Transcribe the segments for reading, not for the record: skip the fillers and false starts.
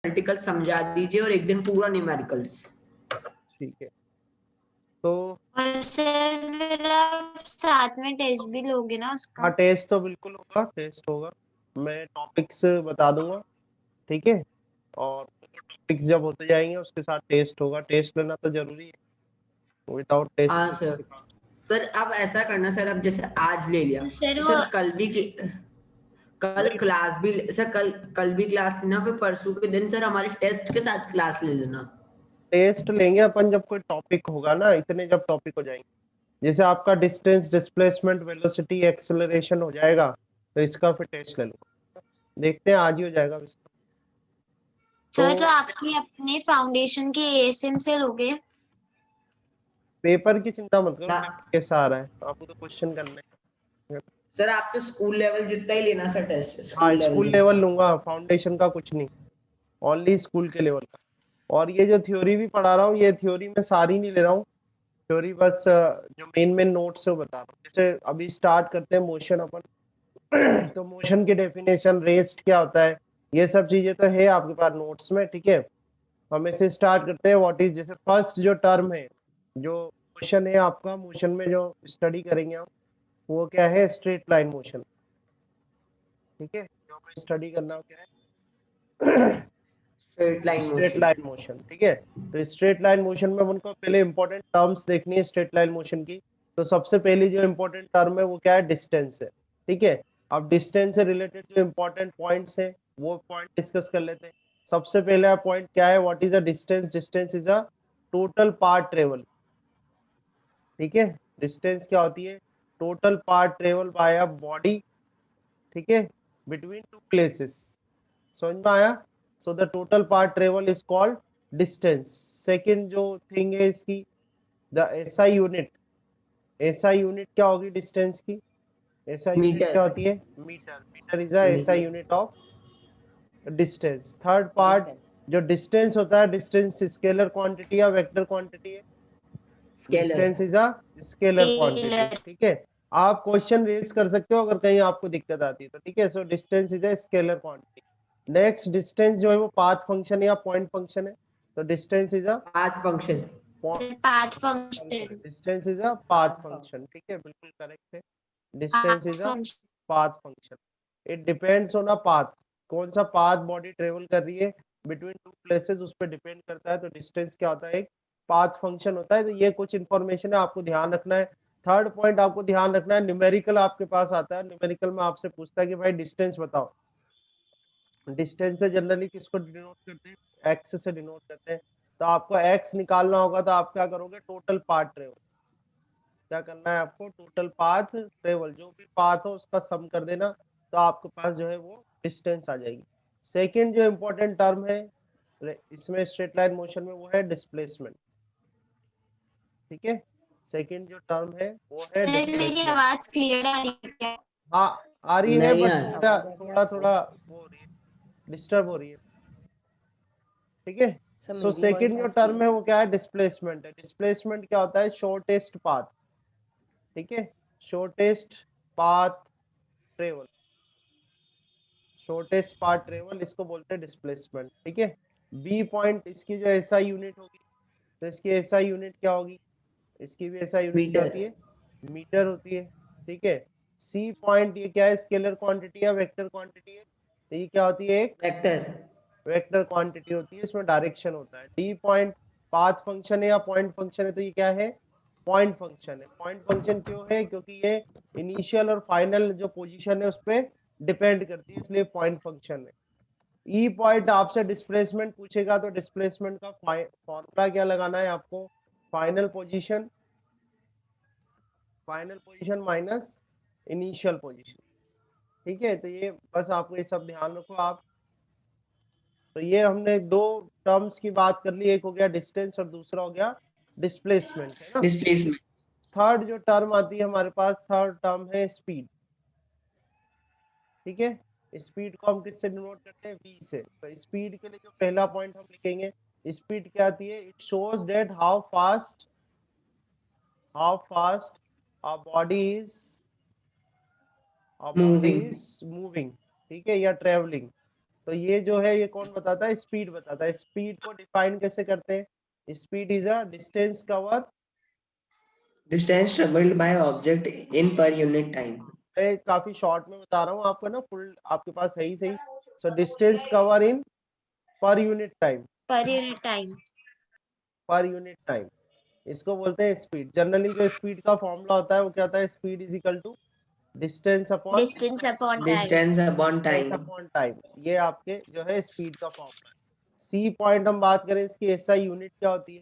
Analytical समझा दीजिए और एक दिन पूरा न्यूमेरिकल्स। ठीक है, तो और सर फिर आप साथ में टेस्ट भी लोगे ना उसका? हाँ टेस्ट तो बिल्कुल होगा, टेस्ट होगा, मैं टॉपिक्स बता दूंगा, ठीक है, और टॉपिक्स जब होते जाएंगे उसके साथ टेस्ट होगा, टेस्ट लेना तो जरूरी है, विदाउट टेस्ट हाँ सर। सर अब ऐसा करना सर, अब जैसे आज ले लिया तो सर तो वो सर कल क्लास भी सर कल भी क्लास लेना, फिर परसों के दिन सर हमारे टेस्ट के साथ क्लास ले लेना। टेस्ट लेंगे अपन जब कोई टॉपिक होगा ना, इतने जब टॉपिक हो जाएंगे, जैसे आपका डिस्टेंस, डिस्प्लेसमेंट, वेलोसिटी, एक्सेलरेशन हो जाएगा, तो इसका फिर टेस्ट ले लो, देखते हैं आज ही हो जाएगा इसका। सर तो आपकी अपने फाउंडेशन के एएसएम से लोगे? पेपर की चिंता मत करो, हाँ। पेपर कैसा आ रहा है आपको तो क्वेश्चन करना है। सर आप तो स्कूल लेवल जितना ही लेना सर टेस्ट, हाँ स्कूल स्कूल लेवल लेवल जितना। लूंगा, फाउंडेशन का कुछ नहीं, ओनली स्कूल के लेवल का। और ये जो थ्योरी भी पढ़ा रहा हूँ, ये थ्योरी मैं सारी नहीं ले रहा हूँ, थ्योरी बस जो मेन मेन नोट्स है वो बता रहा हूँ। जैसे अभी स्टार्ट करते हैं मोशन अपन तो मोशन की डेफिनेशन, रेस्ट क्या होता है, ये सब चीजें तो है आपके पास नोट्स में, ठीक है। हम इसे स्टार्ट करते हैं, व्हाट इज, जैसे फर्स्ट जो टर्म है, जो मोशन है आपका, मोशन में जो स्टडी करेंगे हम, वो क्या है, स्ट्रेट लाइन मोशन, ठीक है, जो हमें स्टडी करना हो क्या है, straight line straight motion. Line motion, ठीक है। तो स्ट्रेट लाइन मोशन में उनको पहले इंपॉर्टेंट टर्म्स देखनी है स्ट्रेट लाइन मोशन की। तो सबसे पहली जो इंपॉर्टेंट टर्म है वो क्या है, डिस्टेंस है, ठीक है। अब डिस्टेंस से रिलेटेड जो इंपॉर्टेंट पॉइंट्स है वो पॉइंट डिस्कस कर लेते हैं। सबसे पहला पॉइंट क्या है, what is a distance, distance is a total path travel, ठीक है। डिस्टेंस क्या होती है, total path travel by a body, ठीक है, बिटवीन टू प्लेसेस, समझ में आया। So the total path travel is called distance. Second जो थिंग है इसकी, the SI unit, SI unit क्या होगी डिस्टेंस की, एसआई यूनिट क्या मीटर। होती है, metre, metre is a SI unit of distance. Third part, जो डिस्टेंस होता है, डिस्टेंस स्केलर क्वांटिटी या वेक्टर क्वांटिटी है, scalar. Distance is a scalar quantity, scalar. ठीक है। आप क्वेश्चन रेज कर सकते हो अगर कहीं आपको दिक्कत आती है तो, ठीक है। So distance is a scalar quantity. Next, distance जो है वो पाथ फंक्शन या पॉइंट फंक्शन है, तो distance is a path function. Path function. Distance is a path function, ठीक है, बिल्कुल करेक्ट है। Distance path is a function. Path function. It depends on a path, कौन सा पाथ बॉडी ट्रेवल कर रही है बिटवीन टू प्लेसेस, उस पर डिपेंड करता है। तो डिस्टेंस क्या होता है, एक पाथ फंक्शन होता है। तो ये कुछ इंफॉर्मेशन है, आपको ध्यान रखना है। थर्ड पॉइंट आपको ध्यान रखना है, न्यूमेरिकल आपके पास आता है, न्यूमेरिकल में आपसे पूछता है कि भाई डिस्टेंस बताओ। डिस्टेंस से जनरली किसको डिनोट करते हैं, एक्स से डिनोट करते हैं। तो आपको एक्स निकालना होगा, तो आप क्या करोगे, टोटल पाथ ट्रेवल, क्या करना है आपको, टोटल पाथ ट्रेवल, जो भी पाथ हो उसका सम कर देना, तो आपके पास जो है वो डिस्टेंस आ जाएगी। सेकंड जो इंपॉर्टेंट टर्म है इसमें स्ट्रेट लाइन मोशन में, वो है डिस्प्लेसमेंट, ठीक है। सेकंड जो टर्म है वो है सर मेरी डिस्प्लेसमेंट। आवाज क्लियर आ रही है क्या? हाँ आ रही है, नहीं बट यार। थोड़ा थोड़ा थोड़ा वो हो रही है, डिस्टर्ब हो रही है, ठीक है। सो सेकंड जो टर्म है वो क्या है, डिस्प्लेसमेंट है। डिस्प्लेसमेंट क्या होता है, शॉर्टेस्ट पाथ, ठीक है, shortest path travel, shortest path travel, इसको बोलते हैं डिस्प्लेसमेंट, ठीक है। बी पॉइंट, इसकी जो एसआई यूनिट होगी, तो इसकी एसआई यूनिट क्या होगी, इसकी भी एसआई यूनिट क्या होती मीटर। है, मीटर होती है, ठीक है। सी पॉइंट, ये क्या है, स्केलर क्वांटिटी या वेक्टर क्वांटिटी है, तो ये क्या होती है, एक वेक्टर। वेक्टर क्वांटिटी होती है, इसमें डायरेक्शन होता है। डी पॉइंट पाथ फंक्शन है या पॉइंट फंक्शन है, तो ये क्या है, पॉइंट फंक्शन है। पॉइंट फंक्शन क्यों है, क्योंकि ये इनिशियल और फाइनल जो पोजीशन है उस पर डिपेंड करती है, इसलिए पॉइंट फंक्शन है। ई पॉइंट, आपसे डिस्प्लेसमेंट पूछेगा तो डिस्प्लेसमेंट का फॉर्मूला क्या लगाना है आपको, final position, final position minus initial position, ठीक है। तो ये बस आपको ये सब ध्यान रखो आप। तो ये हमने दो टर्म्स की बात कर ली, एक हो गया डिस्टेंस और दूसरा हो गया डिस्प्लेसमेंट, है ना। डिस्प्लेसमेंट। थर्ड जो टर्म आती है हमारे पास, थर्ड टर्म है स्पीड, ठीक है। स्पीड को हम किससे डिनोट करते हैं, v से। तो स्पीड के लिए जो पहला पॉइंट हम लिखेंगे, स्पीड क्या आती है, it shows that how fast a body is moving. Moving, ठीक है, या ट्रेवलिंग। तो ये जो है ये कौन बताता है, स्पीड बताता है। स्पीड को डिफाइन कैसे करते हैं, speed is a distance cover, distance travelled by object in per unit time. मैं काफी शॉर्ट में बता रहा हूँ आपको ना, फुल आपके पास है ही सही। So distance cover in per unit time, per unit time. Per unit time, इसको बोलते हैं स्पीड। जनरली जो स्पीड का फॉर्मूला होता है वो क्या होता है, speed is equal to distance upon distance upon time. Distance upon time. Time, ये आपके जो है स्पीड का फॉर्मूला है। सी पॉइंट हम बात करें, इसकी एसआई यूनिट क्या होती है,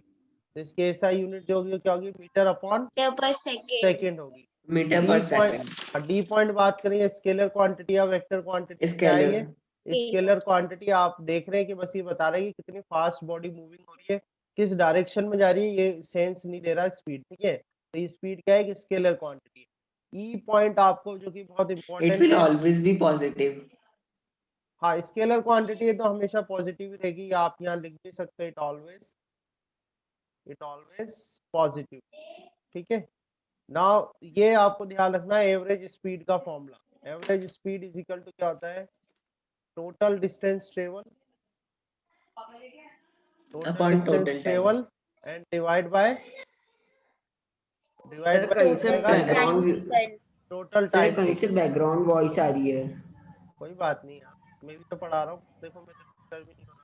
तो इसकी एसआई यूनिट जो होगी वो क्या होगी, मीटर अपॉन पर सेकेंड। सेकेंड होगी। मीटर डी पर पॉइंट, सेकंड। डी पॉइंट बात करें, स्केलर क्वांटिटी या वेक्टर क्वांटिटी क्या है ये, स्केलर क्वांटिटी। आप देख रहे हैं कि बस ये बता रहे हैं कि कितनी फास्ट बॉडी मूविंग हो रही है, किस डायरेक्शन में जा रही है, ये सेंस नहीं दे रहा स्पीड, ठीक है। तो ये स्पीड क्या है कि स्केलर क्वांटिटी। ई पॉइंट आपको जो कि बहुत इट इंपॉर्टेंट विल है, ऑलवेज बी पॉजिटिव। हाँ स्केलर क्वांटिटी है तो हमेशा पॉजिटिव ही रहेगी, आप यहाँ लिख भी सकते हैं इट ऑलवेज पॉजिटिव, ठीक है। नाउ ये आपको ध्यान रखना है, एवरेज स्पीड का formula, average speed is equal to क्या होता है, total distance travel, total distance travel and divide by कहीं से time background taken. Total sir time कहीं से बैकग्राउंड वॉइस आ रही है। कोई बात नहीं यार, मैं भी तो पढ़ा रहा हूँ, देखो मैं तो डिस्टर्ब ही नहीं हो रहा,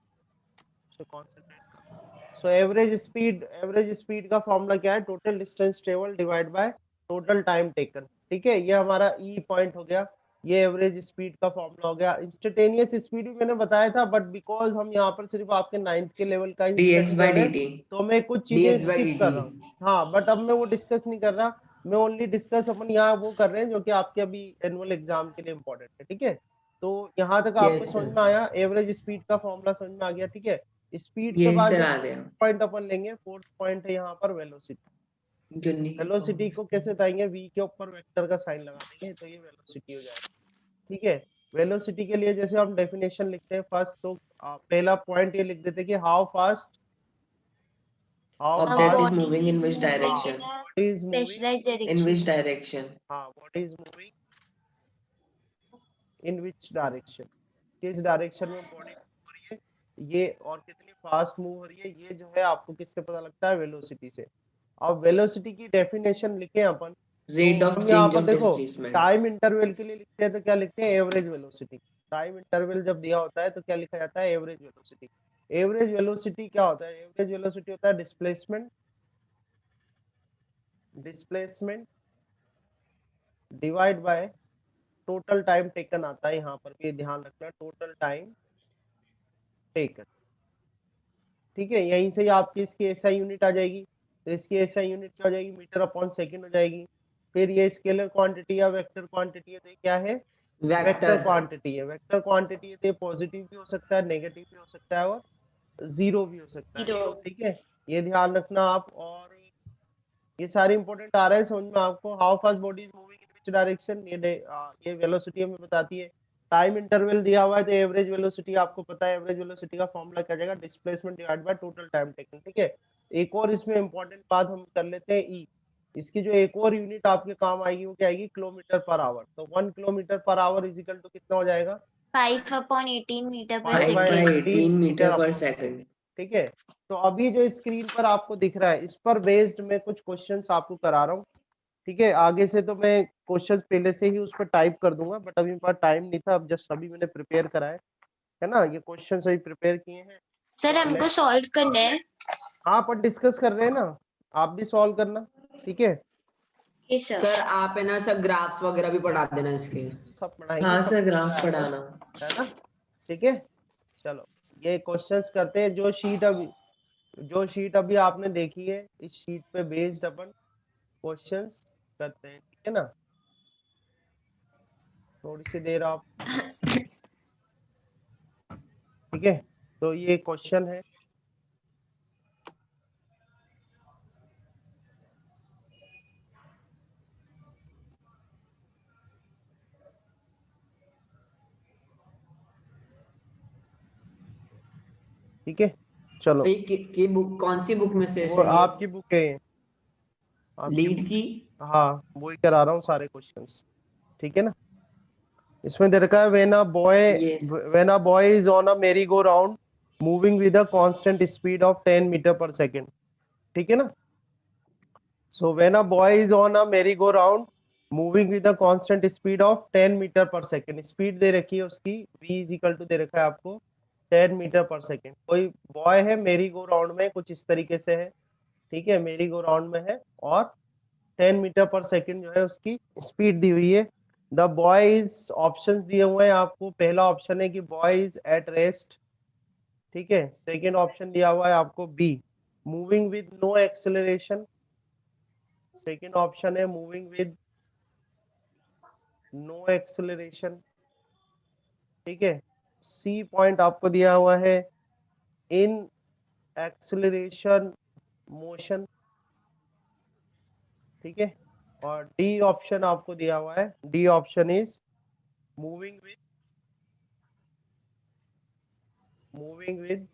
सो कॉन्सेंट्रेट कर। सो एवरेज स्पीड का फॉर्मूला क्या है, total distance travel divide by total time taken, ठीक है। ये हमारा ई पॉइंट हो गया, ये एवरेज स्पीड का फॉर्मूला हो गया। इंस्टेंटेनियस स्पीड भी मैंने बताया था, बट बिकॉज हम यहाँ पर सिर्फ आपके 9th के लेवल का ही स्टडी कर रहे हैं तो मैं कुछ चीजें स्किप कर रहा हूँ। हाँ बट अब मैं वो डिस्कस नहीं कर रहा, मैं ओनली डिस्कस अपन यहाँ वो कर रहे हैं जो कि आपके अभी एनुअल एग्जाम के लिए इम्पोर्टेंट है, ठीक है। तो यहाँ तक आपको समझ में आया, एवरेज स्पीड का फॉर्मूला समझ में आ गया, ठीक है। स्पीड के बाद पॉइंट अपन लेंगे, फोर्थ पॉइंट है यहाँ पर वेलोसिटी। वेलोसिटी को कैसे बताएंगे, v के ऊपर वेक्टर का साइन लगा देंगे तो ये वेलोसिटी हो जाएगा, ठीक है। वेलोसिटी के लिए जैसे हम डेफिनेशन लिखते हैं फर्स्ट, तो पहला पॉइंट ये लिख देते हैं कि how fast object is moving in which direction, in which direction, हाँ body is moving in which direction, किस डायरेक्शन में बॉडी मूव हो रही है ये, और कितनी फास्ट मूव हो रही है, ये जो है आपको किससे पता लगता है, वेलोसिटी से। अब वेलोसिटी की डेफिनेशन लिखे अपन, रेट ऑफ हम यहाँ चेंज पर ऑफ देखो डिस्प्लेसमेंट। टाइम इंटरवल के लिए लिखते हैं तो क्या लिखते हैं, एवरेज वेलोसिटी। टाइम इंटरवल जब दिया होता है तो क्या लिखा जाता है, एवरेज वेलोसिटी। एवरेज वेलोसिटी क्या होता है, एवरेज वेलोसिटी होता है displacement divide by total time taken आता है, यहाँ पर भी ध्यान रखना, टोटल टाइम टेकन, ठीक है। यहीं से आपकी इसकी एसआई यूनिट आ जाएगी, तो इसकी एसआई यूनिट क्या हो जाएगी, मीटर अपॉन सेकंड हो जाएगी। फिर ये स्केलर क्वांटिटी या वेक्टर क्वांटिटी है, तो ये क्या है, वेक्टर क्वांटिटी है। वेक्टर क्वांटिटी है तो ये पॉजिटिव भी हो सकता है, नेगेटिव भी हो सकता है और जीरो भी हो सकता है, ठीक है। ये ध्यान रखना आप, और ये सारे इंपॉर्टेंट आ रहे हैं समझ में आपको। How fast body is moving in which direction, ये वेलोसिटी हमें बताती है। टाइम इंटरवल दिया हुआ है तो एवरेज वेलोसिटी आपको पता है, एवरेज वेलोसिटी का फॉर्मूला क्या जाएगा, displacement divide by total time taken, ठीक है। एक और इसमें इंपॉर्टेंट बात हम कर लेते हैं, ई। इसकी जो एक और यूनिट आपके काम आएगी वो क्या आएगी, किलोमीटर पर आवर। तो 1 kilometre per hour is equal to कितना हो जाएगा, 5/18 मीटर पर 5/18 मीटर पर सेकंड, सेकंड, ठीक है। तो अभी जो स्क्रीन पर आपको दिख रहा है इस पर बेस्ड मैं कुछ क्वेश्चंस आपको करा रहा हूँ, ठीक है। आगे से तो मैं क्वेश्चंस पहले से ही उस पर टाइप कर दूंगा, बट अभी मेरे पास टाइम नहीं था, अब जस्ट अभी मैंने प्रिपेयर करा है ना, ये क्वेश्चंस अभी प्रिपेयर किए हैं सर, हमको सॉल्व करना है। हाँ पर डिस्कस कर रहे हैं ना, आप भी सॉल्व करना, ठीक है। सर आप है ना सर ग्राफ्स वगैरह भी पढ़ा देना इसके। सब पढ़ाएंगे, हाँ सब सर ग्राफ पढ़ाना है ना, ठीक है। चलो ये क्वेश्चंस करते हैं, जो शीट अभी आपने देखी है इस शीट पे बेस्ड अपन क्वेश्चंस करते हैं, ठीक है ना। थोड़ी सी देर आप, ठीक है। तो ये क्वेश्चन है, ठीक है। चलो की बुक कौन सी बुक में से वो सर ये? आपकी बुक है, आपकी लीड बुक की? हाँ वही करा रहा हूँ सारे क्वेश्चंस, ठीक है ना। इसमें दे रखा है Yes. when a boy is on a merry go round moving with a constant speed of 10 metre पर सेकेंड, ठीक है ना। So when a boy is on a merry go round moving with a constant speed of 10 metre पर second, speed दे रखी है उसकी v is equal to दे रखा है आपको 10 मीटर पर सेकेंड। कोई बॉय है मेरी गो राउंड में, कुछ इस तरीके से है, ठीक है, मेरी गो राउंड में है और 10 मीटर पर सेकेंड जो है उसकी स्पीड दी हुई है। द बॉय इज, ऑप्शंस दिए हुए हैं आपको। पहला ऑप्शन है कि बॉय इज एट रेस्ट, ठीक है। सेकेंड ऑप्शन दिया हुआ है आपको B, moving with no acceleration. Second option है मूविंग विद नो एक्सेलरेशन, ठीक है। सी पॉइंट आपको दिया हुआ है इन एक्सेलरेशन मोशन, ठीक है। और डी ऑप्शन आपको दिया हुआ है, D option is moving with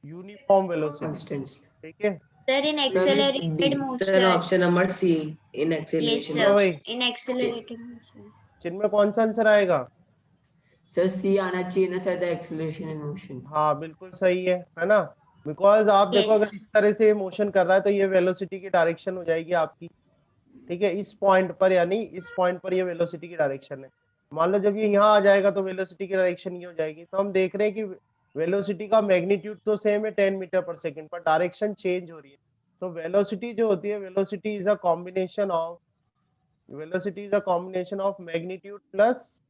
uniform velocity, Constant. ठीक है। Sir, in accelerated D. motion. Sir, option number C in Yes, acceleration. sir. भाई In accelerated motion. जिनमें कौन सा आंसर आएगा? सर सी आना चाहिए ना sir, the acceleration in motion. हाँ बिल्कुल सही है ना। बिकॉज आप देखो Yes. अगर इस तरह से मोशन कर रहा है तो ये वेलोसिटी की डायरेक्शन हो जाएगी आपकी, ठीक है, इस पॉइंट पर, यानी इस पॉइंट पर ये वेलोसिटी की डायरेक्शन है। मान लो जब ये यहाँ आ जाएगा तो वेलोसिटी की डायरेक्शन ये हो जाएगी। तो हम देख रहे हैं कि वेलोसिटी का मैग्नीट्यूड तो सेम है 10 मीटर पर सेकेंड, पर डायरेक्शन चेंज हो रही है। तो वेलोसिटी जो होती है, velocity is a combination of magnitude plus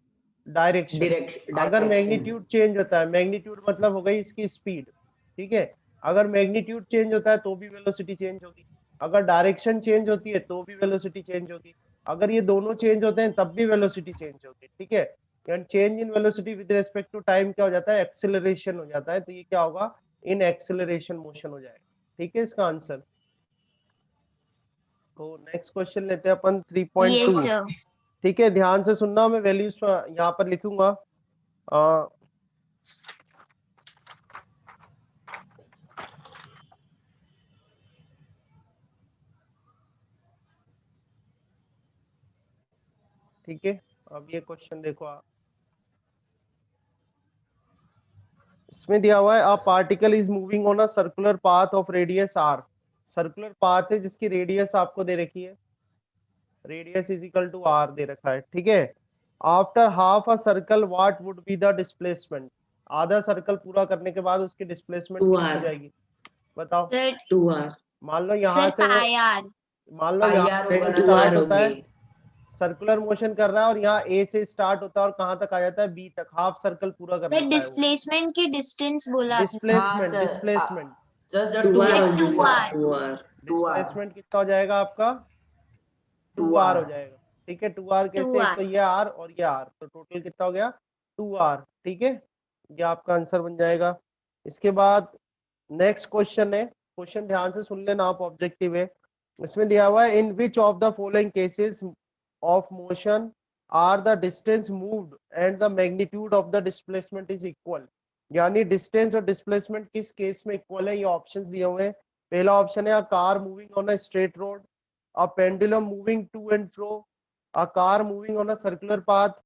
direction. अगर मैग्नीट्यूड चेंज होता है, मैग्नीट्यूड मतलब हो गई इसकी स्पीड, ठीक है, अगर मैग्नीट्यूड चेंज होता है तो भी वेलोसिटी चेंज होगी, अगर डायरेक्शन चेंज होती है तो भी वेलोसिटी चेंज होगी, अगर ये दोनों चेंज होते हैं तब भी वेलोसिटी चेंज होगी, ठीक है। And change in velocity with respect to time क्या हो जाता है? एक्सेलरेशन हो जाता है। तो ये क्या होगा? इन एक्सेलरेशन मोशन हो जाएगा, ठीक है इसका आंसर। तो नेक्स्ट क्वेश्चन लेते हैं अपन 3.2। Yes, sir. ठीक है, ध्यान से सुनना, मैं वैल्यूज यहाँ पर लिखूंगा। ठीक है, अब ये क्वेश्चन देखो आप, इसमें दिया हुआ है a particle is moving on a circular path of radius R. Circular path है जिसकी रेडियस आपको दे रखी है, radius is equal to R दे रखा है, ठीक है। After half a circle what would be the displacement? आधा सर्कल पूरा करने के बाद उसकी डिस्प्लेसमेंट कितनी हो जाएगी बताओ? Sir, 2R. मान लो यहाँ sir, से वो, pi r. मान लो pi यहाँ r से होगा वो ना, स्टार्ट 2R होता है, होगी. सर्कुलर मोशन कर रहा है और यहाँ ए से स्टार्ट होता है और कहाँ तक आ जाता है? बी तक। हाफ सर्कल पूरा कर Sir, लेता है वो। displacement की distance बोला आपने. डिस्प्लेसमेंट, हाँ, sir. Displacement, sir 2R Sir, होगी sir. 2R. 2R. डिस्प्लेसमेंट कितना हो जाएगा आपका? 2r हो जाएगा, ठीक है। 2r कैसे? एक 2R. तो ये r और ये r, तो टोटल कितना हो गया? 2r, ठीक है, ये आपका आंसर बन जाएगा। इसके बाद नेक्स्ट क्वेश्चन है, क्वेश्चन ध्यान से सुन लेना आप, ऑब्जेक्टिव है। इसमें दिया हुआ है in which of the following cases of motion are the distance moved and the magnitude of the displacement is equal. यानी डिस्टेंस और डिस्प्लेसमेंट किस केस में इक्वल है, ये ऑप्शंस दिए हुए हैं। पहला ऑप्शन है a car moving on a straight road, a pendulum moving to and fro, a car moving on a circular path,